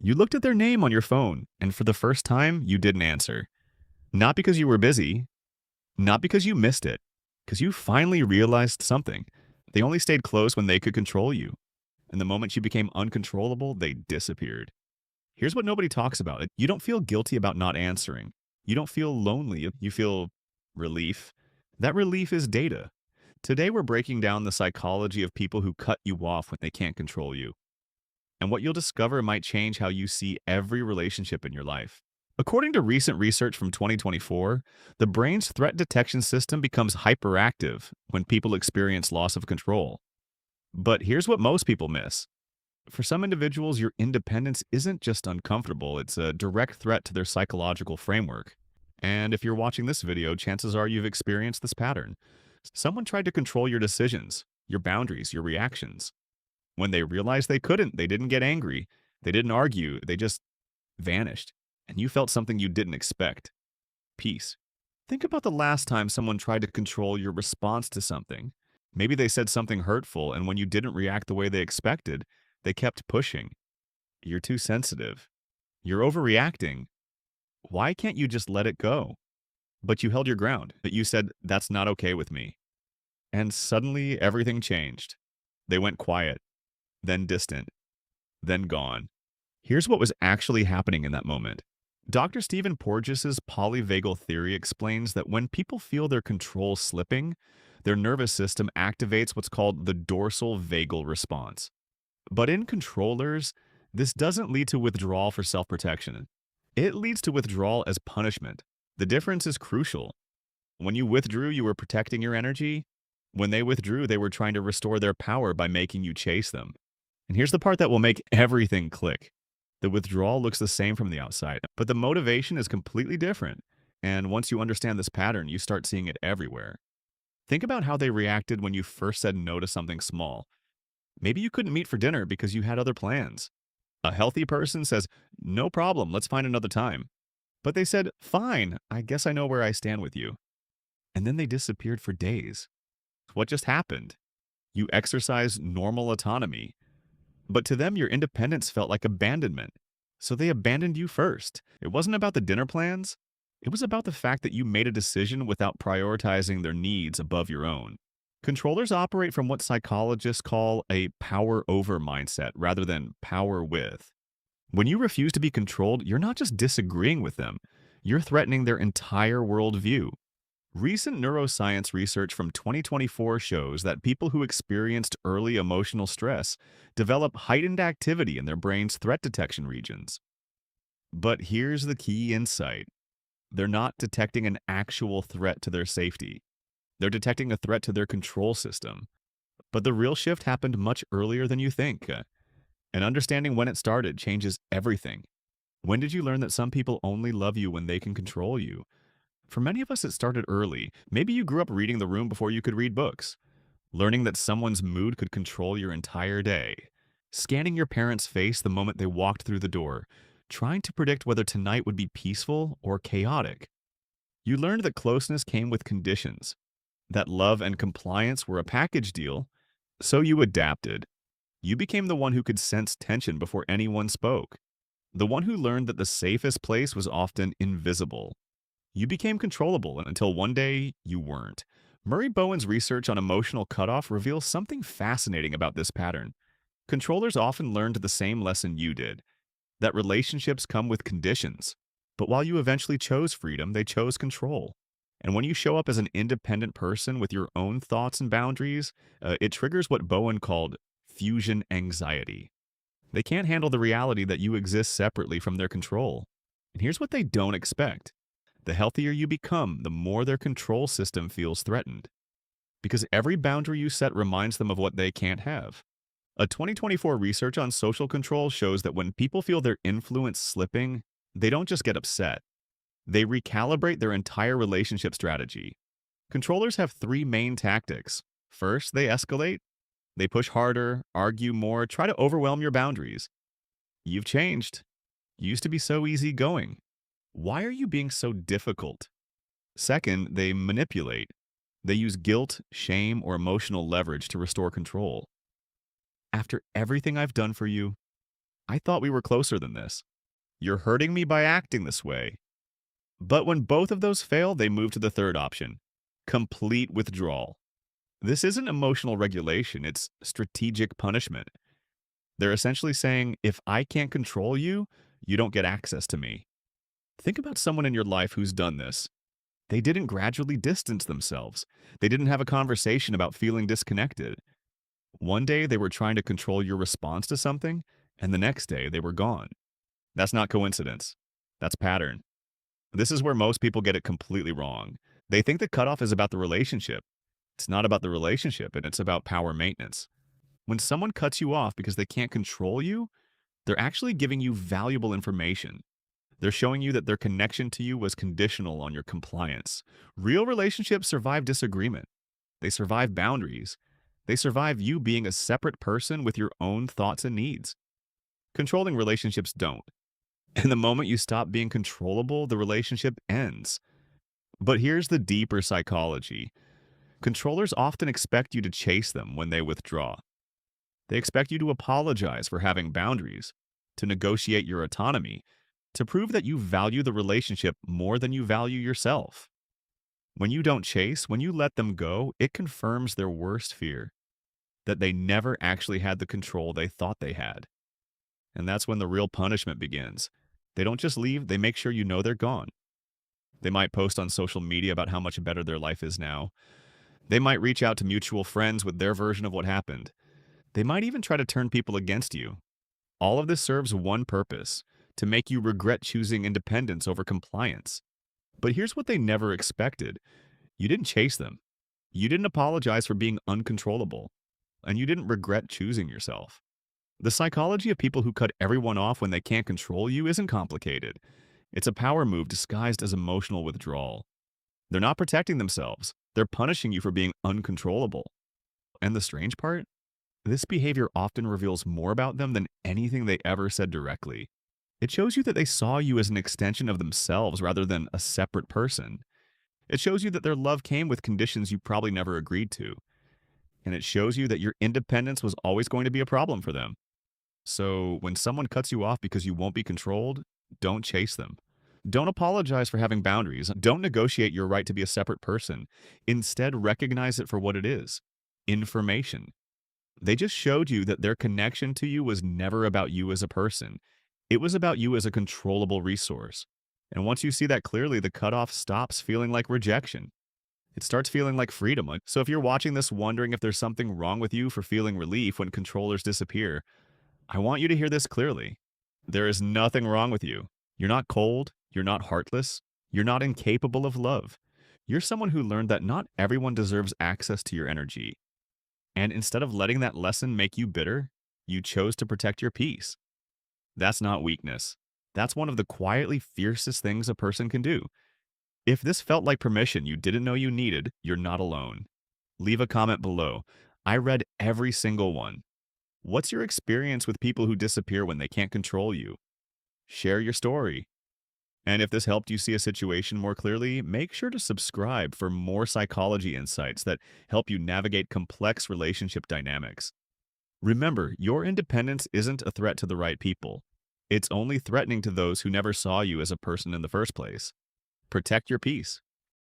You looked at their name on your phone, and for the first time, you didn't answer. Not because you were busy, not because you missed it, because you finally realized something. They only stayed close when they could control you. And the moment you became uncontrollable, they disappeared. Here's what nobody talks about. You don't feel guilty about not answering. You don't feel lonely. You feel relief. That relief is data. Today, we're breaking down the psychology of people who cut you off when they can't control you. And what you'll discover might change how you see every relationship in your life. According to recent research from 2024, the brain's threat detection system becomes hyperactive when people experience loss of control. But here's what most people miss. For some individuals, your independence isn't just uncomfortable, it's a direct threat to their psychological framework. And if you're watching this video, chances are you've experienced this pattern. Someone tried to control your decisions, your boundaries, your reactions. When they realized they couldn't, they didn't get angry, they didn't argue, they just vanished. And you felt something you didn't expect. Peace. Think about the last time someone tried to control your response to something. Maybe they said something hurtful, and when you didn't react the way they expected, they kept pushing. You're too sensitive. You're overreacting. Why can't you just let it go? But you held your ground. But you said, that's not okay with me. And suddenly everything changed. They went quiet, then distant, then gone. Here's what was actually happening in that moment. Dr. Stephen Porges's polyvagal theory explains that when people feel their control slipping, their nervous system activates what's called the dorsal vagal response. But in controllers, this doesn't lead to withdrawal for self-protection. It leads to withdrawal as punishment. The difference is crucial. When you withdrew, you were protecting your energy. When they withdrew, they were trying to restore their power by making you chase them. And here's the part that will make everything click. The withdrawal looks the same from the outside, but the motivation is completely different. And once you understand this pattern, you start seeing it everywhere. Think about how they reacted when you first said no to something small. Maybe you couldn't meet for dinner because you had other plans. A healthy person says, no problem, let's find another time. But they said, fine, I guess I know where I stand with you. And then they disappeared for days. What just happened? You exercised normal autonomy. But to them, your independence felt like abandonment. So they abandoned you first. It wasn't about the dinner plans. It was about the fact that you made a decision without prioritizing their needs above your own. Controllers operate from what psychologists call a power over mindset rather than power with. When you refuse to be controlled, you're not just disagreeing with them, you're threatening their entire worldview. Recent neuroscience research from 2024 shows that people who experienced early emotional stress develop heightened activity in their brain's threat detection regions. But here's the key insight. They're not detecting an actual threat to their safety. They're detecting a threat to their control system. But the real shift happened much earlier than you think. And understanding when it started changes everything. When did you learn that some people only love you when they can control you? For many of us, it started early. Maybe you grew up reading the room before you could read books. Learning that someone's mood could control your entire day. Scanning your parents' face the moment they walked through the door. Trying to predict whether tonight would be peaceful or chaotic. You learned that closeness came with conditions. That love and compliance were a package deal. So you adapted. You became the one who could sense tension before anyone spoke. The one who learned that the safest place was often invisible. You became controllable until one day you weren't. Murray Bowen's research on emotional cutoff reveals something fascinating about this pattern. Controllers often learned the same lesson you did, that relationships come with conditions. But while you eventually chose freedom, they chose control. And when you show up as an independent person with your own thoughts and boundaries, it triggers what Bowen called fusion anxiety. They can't handle the reality that you exist separately from their control. And here's what they don't expect. The healthier you become, the more their control system feels threatened. Because every boundary you set reminds them of what they can't have. A 2024 research on social control shows that when people feel their influence slipping, they don't just get upset. They recalibrate their entire relationship strategy. Controllers have three main tactics. First, they escalate. They push harder, argue more, try to overwhelm your boundaries. You've changed. You used to be so easygoing. Why are you being so difficult? Second, they manipulate. They use guilt, shame, or emotional leverage to restore control. After everything I've done for you, I thought we were closer than this. You're hurting me by acting this way. But when both of those fail, they move to the third option, complete withdrawal. This isn't emotional regulation, it's strategic punishment. They're essentially saying, if I can't control you, you don't get access to me. Think about someone in your life who's done this. They didn't gradually distance themselves. They didn't have a conversation about feeling disconnected. One day they were trying to control your response to something, and the next day they were gone. That's not coincidence. That's pattern. This is where most people get it completely wrong. They think the cutoff is about the relationship. It's not about the relationship, and it's about power maintenance. When someone cuts you off because they can't control you, they're actually giving you valuable information. They're showing you that their connection to you was conditional on your compliance. Real relationships survive disagreement. They survive boundaries. They survive you being a separate person with your own thoughts and needs. Controlling relationships don't. And the moment you stop being controllable, the relationship ends. But here's the deeper psychology. Controllers often expect you to chase them when they withdraw. They expect you to apologize for having boundaries, to negotiate your autonomy, to prove that you value the relationship more than you value yourself. When you don't chase, when you let them go, it confirms their worst fear, that they never actually had the control they thought they had. And that's when the real punishment begins. They don't just leave, they make sure you know they're gone. They might post on social media about how much better their life is now. They might reach out to mutual friends with their version of what happened. They might even try to turn people against you. All of this serves one purpose, to make you regret choosing independence over compliance. But here's what they never expected. You didn't chase them. You didn't apologize for being uncontrollable. And you didn't regret choosing yourself. The psychology of people who cut everyone off when they can't control you isn't complicated. It's a power move disguised as emotional withdrawal. They're not protecting themselves. They're punishing you for being uncontrollable. And the strange part? This behavior often reveals more about them than anything they ever said directly. It shows you that they saw you as an extension of themselves rather than a separate person. It shows you that their love came with conditions you probably never agreed to. And it shows you that your independence was always going to be a problem for them. So when someone cuts you off because you won't be controlled, don't chase them. Don't apologize for having boundaries. Don't negotiate your right to be a separate person. Instead, recognize it for what it is: information. They just showed you that their connection to you was never about you as a person. It was about you as a controllable resource. And once you see that clearly, the cutoff stops feeling like rejection. It starts feeling like freedom. So if you're watching this wondering if there's something wrong with you for feeling relief when controllers disappear, I want you to hear this clearly. There is nothing wrong with you. You're not cold. You're not heartless. You're not incapable of love. You're someone who learned that not everyone deserves access to your energy. And instead of letting that lesson make you bitter, you chose to protect your peace. That's not weakness. That's one of the quietly fiercest things a person can do. If this felt like permission you didn't know you needed, you're not alone. Leave a comment below. I read every single one. What's your experience with people who disappear when they can't control you? Share your story. And if this helped you see a situation more clearly, make sure to subscribe for more psychology insights that help you navigate complex relationship dynamics. Remember, your independence isn't a threat to the right people. It's only threatening to those who never saw you as a person in the first place. Protect your peace.